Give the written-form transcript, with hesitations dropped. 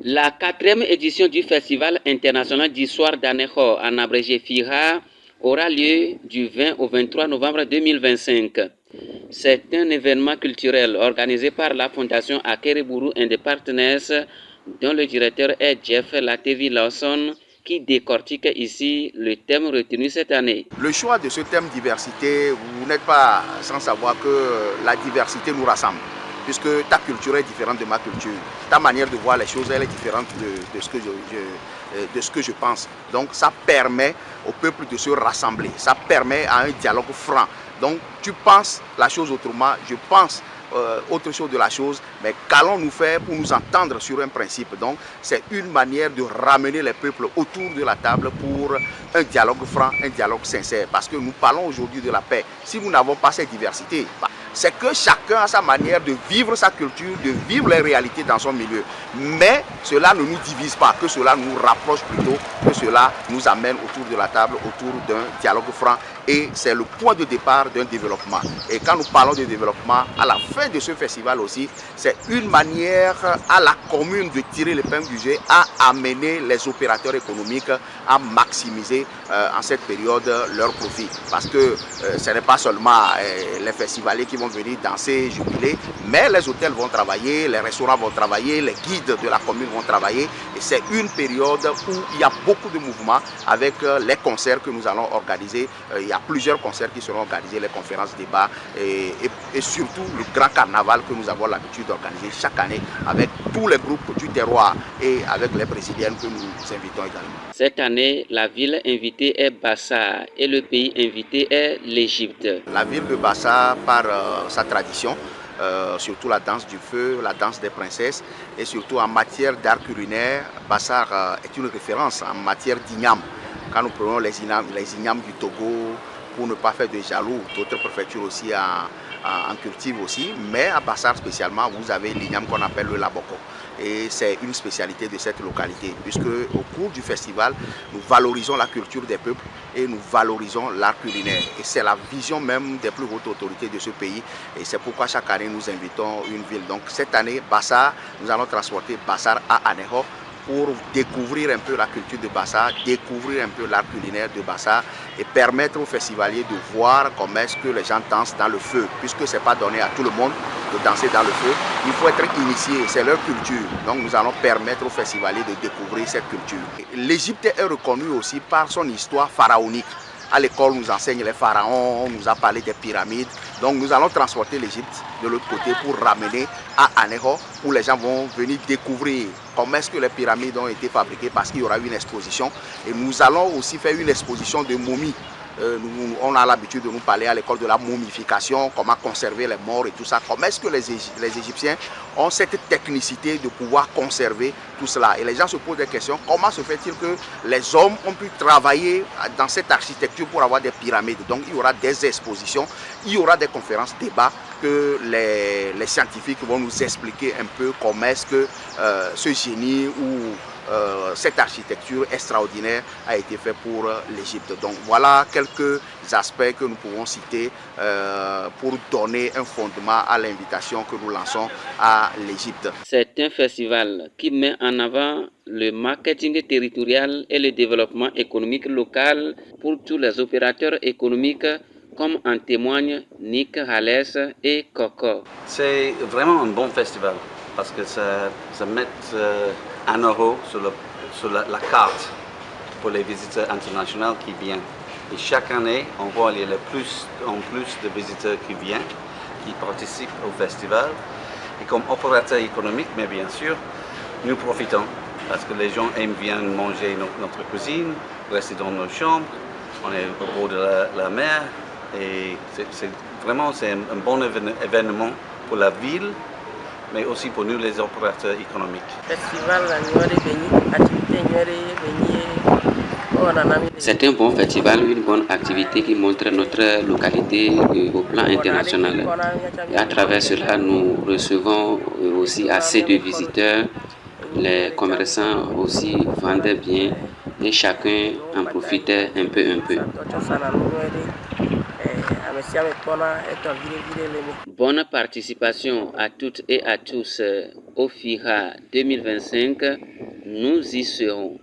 La quatrième édition du Festival international d'histoire d'Aného, en abrégé FIRA, aura lieu du 20 au 23 novembre 2025. C'est un événement culturel organisé par la Fondation Akereburu and Partners, dont le directeur est Jeff Latevi Lawson, qui décortique ici le thème retenu cette année. Le choix de ce thème diversité, vous n'êtes pas sans savoir que la diversité nous rassemble, puisque ta culture est différente de ma culture, ta manière de voir les choses elle est différente de ce que je pense. Donc ça permet au peuple de se rassembler, ça permet à un dialogue franc. Donc tu penses la chose autrement, je pense autre chose de la chose, mais qu'allons-nous faire pour nous entendre sur un principe? Donc c'est une manière de ramener les peuples autour de la table pour un dialogue franc, un dialogue sincère, parce que nous parlons aujourd'hui de la paix. Si nous n'avons pas cette diversité, c'est que chacun a sa manière de vivre sa culture, de vivre les réalités dans son milieu. Mais cela ne nous divise pas, que cela nous rapproche plutôt, que cela nous amène autour de la table, autour d'un dialogue franc. Et c'est le point de départ d'un développement. Et quand nous parlons de développement, à la fin de ce festival aussi, c'est une manière à la commune de tirer l'épingle du jeu, à amener les opérateurs économiques à maximiser en cette période leur profit. Parce que ce n'est pas seulement les festivaliers qui vont venir danser, jubiler, mais les hôtels vont travailler, les restaurants vont travailler, les guides de la commune vont travailler. Et c'est une période où il y a beaucoup de mouvements avec les concerts que nous allons organiser. Il y a plusieurs concerts qui seront organisés, les conférences, débats et surtout le grand carnaval que nous avons l'habitude d'organiser chaque année avec tous les groupes du terroir et avec les brésiliennes que nous invitons également. Cette année, la ville invitée est Bassa et le pays invité est l'Égypte. La ville de Bassa, par sa tradition, surtout la danse du feu, la danse des princesses, et surtout en matière d'art culinaire, Bassa est une référence en matière d'igname. Quand nous prenons les ignames du Togo, pour ne pas faire de jaloux, d'autres préfectures aussi en cultivent aussi, mais à Bassar spécialement, vous avez l'igname qu'on appelle le laboko. Et c'est une spécialité de cette localité, puisque au cours du festival, nous valorisons la culture des peuples et nous valorisons l'art culinaire. Et c'est la vision même des plus hautes autorités de ce pays. Et c'est pourquoi chaque année, nous invitons une ville. Donc cette année, Bassar, nous allons transporter Bassar à Aného, pour découvrir un peu la culture de Bassa, découvrir un peu l'art culinaire de Bassa et permettre aux festivaliers de voir comment est-ce que les gens dansent dans le feu, puisque ce n'est pas donné à tout le monde de danser dans le feu. Il faut être initié, c'est leur culture. Donc nous allons permettre aux festivaliers de découvrir cette culture. L'Égypte est reconnue aussi par son histoire pharaonique. À l'école, on nous enseigne les pharaons, on nous a parlé des pyramides. Donc nous allons transporter l'Égypte de l'autre côté pour ramener à Aného, où les gens vont venir découvrir comment est-ce que les pyramides ont été fabriquées, parce qu'il y aura une exposition. Et nous allons aussi faire une exposition de momies. On a l'habitude de nous parler à l'école de la momification, comment conserver les morts et tout ça. Comment est-ce que les Égyptiens ont cette technicité de pouvoir conserver tout cela? Et les gens se posent des questions. Comment se fait-il que les hommes ont pu travailler dans cette architecture pour avoir des pyramides? Donc il y aura des expositions, il y aura des conférences, débats que les scientifiques vont nous expliquer un peu comment est-ce que ce génie ou cette architecture extraordinaire a été faite pour l'Égypte. Donc voilà quelques aspects que nous pouvons citer pour donner un fondement à l'invitation que nous lançons à l'Égypte. C'est un festival qui met en avant le marketing territorial et le développement économique local pour tous les opérateurs économiques, comme en témoignent Nick Hales et Coco. C'est vraiment un bon festival parce que ça met Aného sur la carte pour les visiteurs internationaux qui viennent. Et chaque année, on voit qu'il y a de plus en plus de visiteurs qui viennent, qui participent au festival. Et comme opérateur économique, mais bien sûr, nous profitons parce que les gens aiment bien manger notre cuisine, rester dans nos chambres, on est au bord de la mer. Et c'est un bon événement pour la ville, mais aussi pour nous les opérateurs économiques. C'est un bon festival, une bonne activité qui montre notre localité au plan international. Et à travers cela, nous recevons aussi assez de visiteurs. Les commerçants aussi vendaient bien et chacun en profitait un peu. Bonne participation à toutes et à tous. au FIRA 2025, nous y serons.